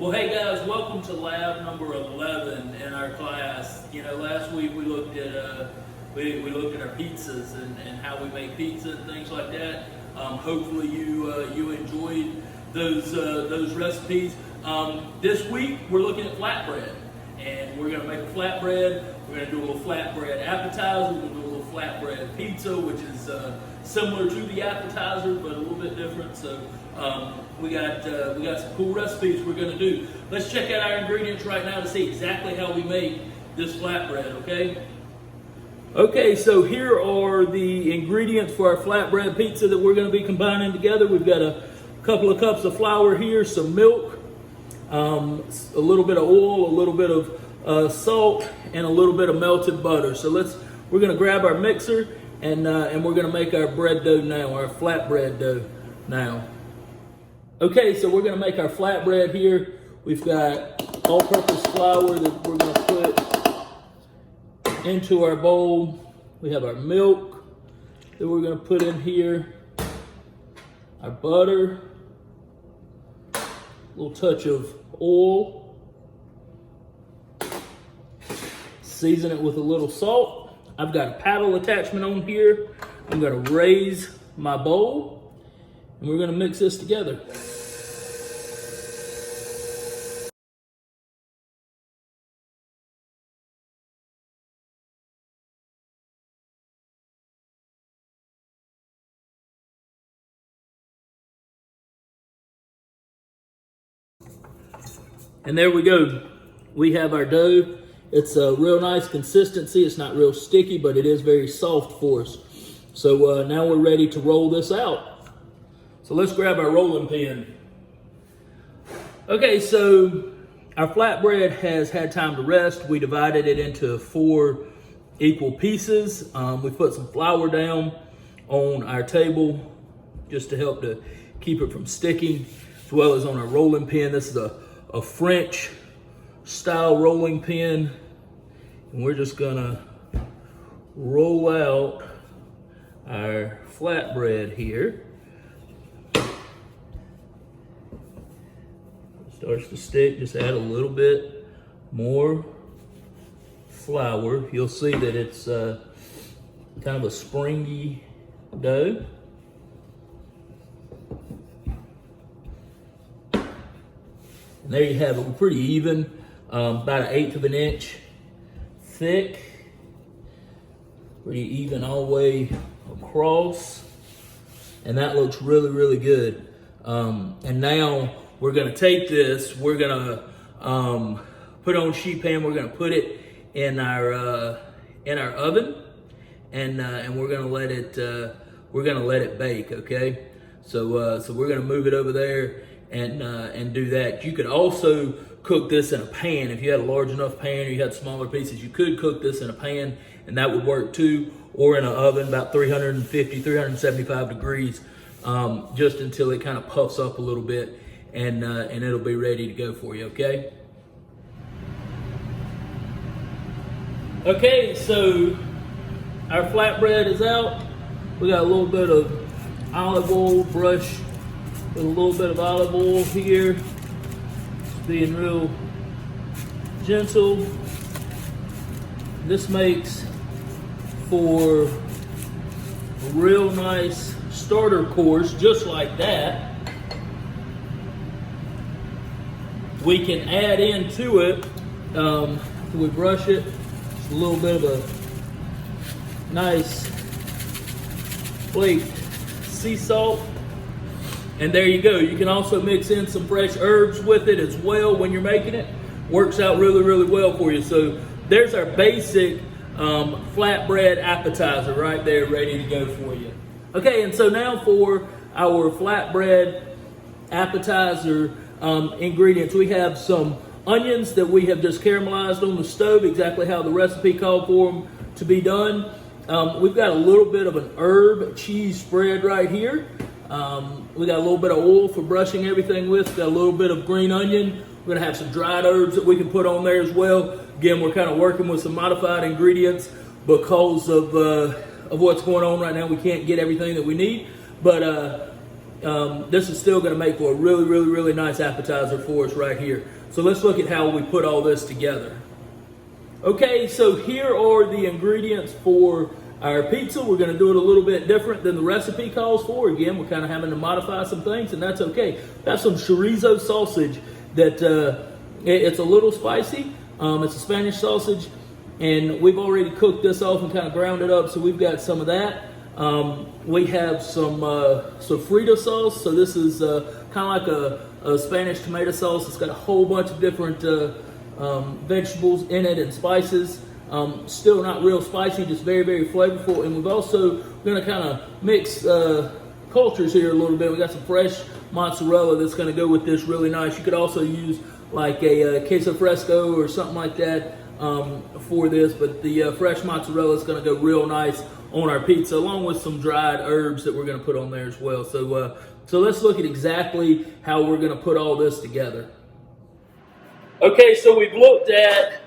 Well, hey guys, welcome to lab number 11 in our class. You know, last week we looked at we looked at our pizzas and how we make pizza and things like that. Hopefully you enjoyed those recipes. This week we're looking at flatbread, and we're going to make a flatbread. We're going to do a little flatbread appetizer. We're going to do a little flatbread pizza, which is similar to the appetizer, but a little bit different. So we got some cool recipes we're going to do. Let's check out our ingredients right now to see exactly how we make this flatbread, okay? Okay, so here are the ingredients for our flatbread pizza that we're going to be combining together. We've got a couple of cups of flour here, some milk, a little bit of oil, a little bit of salt, and a little bit of melted butter. So we're going to grab our mixer and we're going to make our bread dough now, our flatbread dough now. Okay, so we're going to make our flatbread here. We've got all-purpose flour that we're going to put into our bowl. We have our milk that we're going to put in here, our butter, a little touch of oil, season it with a little salt. I've got a paddle attachment on here. I'm going to raise my bowl, and we're going to mix this together. And there we go. We have our dough. It's a real nice consistency. It's not real sticky, but it is very soft for us. So now we're ready to roll this out. So let's grab our rolling pin. Okay, so our flatbread has had time to rest. We divided it into 4 equal pieces. We put some flour down on our table just to help to keep it from sticking, as well as on our rolling pin. This is a French style rolling pin, and we're just gonna roll out our flatbread here. Starts to stick, just add a little bit more flour. You'll see that it's kind of a springy dough. And there you have it. We're pretty even, about 1/8 of an inch thick, pretty even all the way across, and that looks really, really good. And now we're gonna take this, we're gonna put it on a sheet pan, we're gonna put it in our oven, and we're gonna let it bake, okay? So we're gonna move it over there and do that. You could also cook this in a pan. If you had a large enough pan or you had smaller pieces, you could cook this in a pan, and that would work too, or in an oven about 350, 375 degrees, just until it kind of puffs up a little bit, and it'll be ready to go for you, okay? Okay, so our flatbread is out. We got a little bit of olive oil brush with a little bit of olive oil here. It's being real gentle. This makes for a real nice starter course, just like that. We can add into it, after we brush it, just a little bit of a nice flaked sea salt. And there you go. You can also mix in some fresh herbs with it as well when you're making it. Works out really, really well for you. So there's our basic flatbread appetizer right there, ready to go for you. Okay, and so now for our flatbread appetizer ingredients. We have some onions that we have just caramelized on the stove, exactly how the recipe called for them to be done. We've got a little bit of an herb cheese spread right here. We got a little bit of oil for brushing everything with. Got a little bit of green onion. We're gonna have some dried herbs that we can put on there as well. Again, we're kind of working with some modified ingredients because of what's going on right now. We can't get everything that we need, but this is still going to make for a really, really, really nice appetizer for us right here. So let's look at how we put all this together. Okay, so here are the ingredients for our pizza. We're going to do it a little bit different than the recipe calls for. Again, we're kind of having to modify some things, and that's okay. That's some chorizo sausage that it's a little spicy. It's a Spanish sausage, and we've already cooked this off and kind of ground it up, so we've got some of that. We have some sofrito sauce. So this is kind of like a Spanish tomato sauce. It's got a whole bunch of different vegetables in it and spices. Still not real spicy, just very, very flavorful. And we've also going to kind of mix cultures here a little bit. We got some fresh mozzarella that's going to go with this really nice. You could also use like a queso fresco or something like that for this, but the fresh mozzarella is going to go real nice on our pizza, along with some dried herbs that we're going to put on there as well. So let's look at exactly how we're going to put all this together. Okay, so we've looked at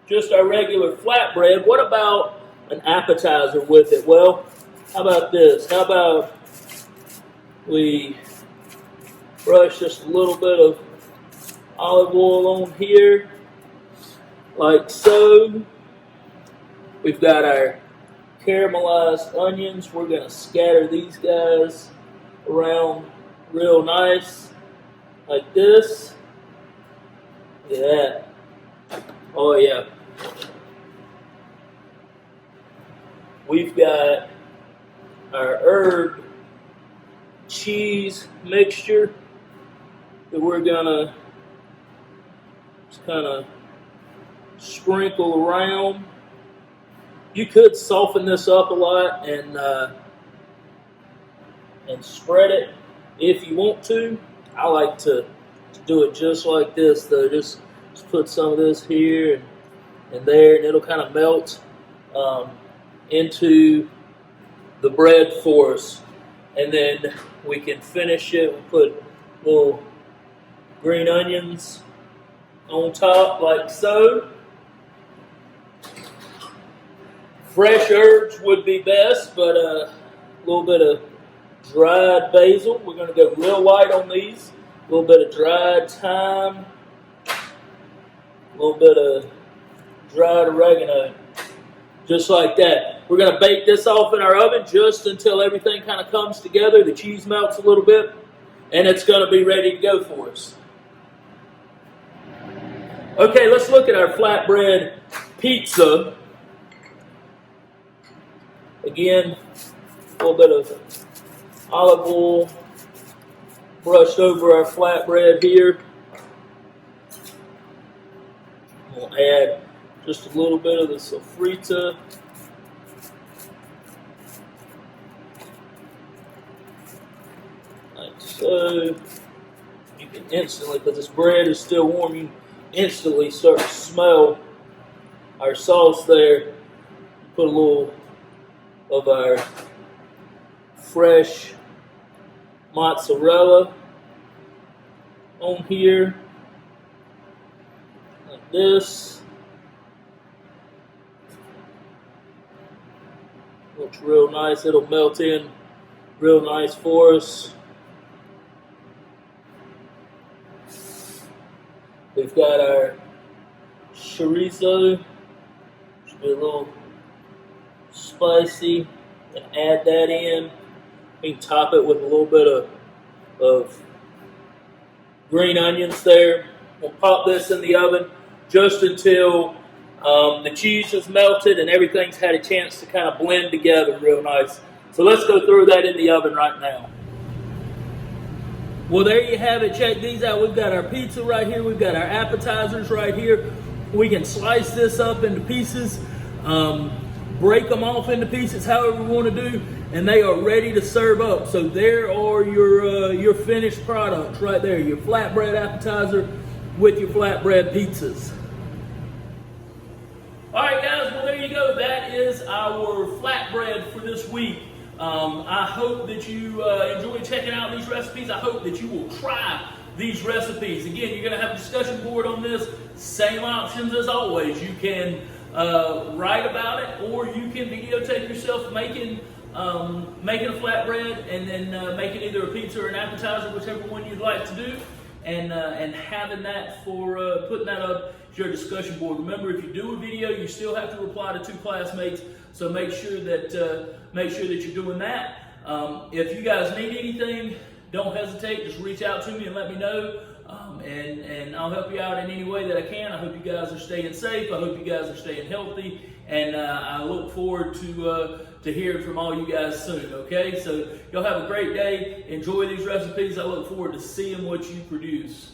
just our regular flatbread. What about an appetizer with it? Well, how about this? How about we brush just a little bit of olive oil on here, like so. We've got our caramelized onions. We're going to scatter these guys around real nice, like this. Look at that. Oh yeah. We've got our herb cheese mixture that we're gonna just kind of sprinkle around. You could soften this up a lot and spread it if you want to. I like to do it just like this though. Just put some of this here and there, and it'll kind of melt into the bread for us. And then we can finish it. We'll put little green onions on top like so. Fresh herbs would be best, but a little bit of dried basil. We're going to go real light on these. A little bit of dried thyme. A little bit of dried oregano. Just like that. We're going to bake this off in our oven just until everything kind of comes together. The cheese melts a little bit, and it's going to be ready to go for us. Okay, let's look at our flatbread pizza. Again, a little bit of olive oil brushed over our flatbread here. We'll add just a little bit of the sofrito. Like so. You can instantly, because this bread is still warm, you instantly start to smell our sauce there. Put a little of our fresh mozzarella on here, like this. Looks real nice. It'll melt in real nice for us. We've got our chorizo. Should be a little spicy, and add that in. We can top it with a little bit of green onions there. We'll pop this in the oven just until the cheese is melted and everything's had a chance to kind of blend together real nice. So let's go throw that in the oven right now. Well, there you have it. Check these out. We've got our pizza right here. We've got our appetizers right here. We can slice this up into pieces, break them off into pieces however we want to do, and they are ready to serve up. So there are your finished products right there. Your flatbread appetizer with your flatbread pizzas. All right, guys, well, there you go. That is our flatbread for this week. I hope that you enjoy checking out these recipes. I hope that you will try these recipes. Again, you're going to have a discussion board on this. Same options as always. You can write about it, or you can videotape yourself making making a flatbread and then making either a pizza or an appetizer, whichever one you'd like to do, and having that for putting that up to your discussion board. Remember, if you do a video, you still have to reply to 2 classmates, so make sure that you're doing that. If you guys need anything, don't hesitate. Just reach out to me and let me know, and I'll help you out in any way that I can. I hope you guys are staying safe. I hope you guys are staying healthy, and I look forward to hearing from all you guys soon. Okay, so y'all have a great day. Enjoy these recipes. I look forward to seeing what you produce.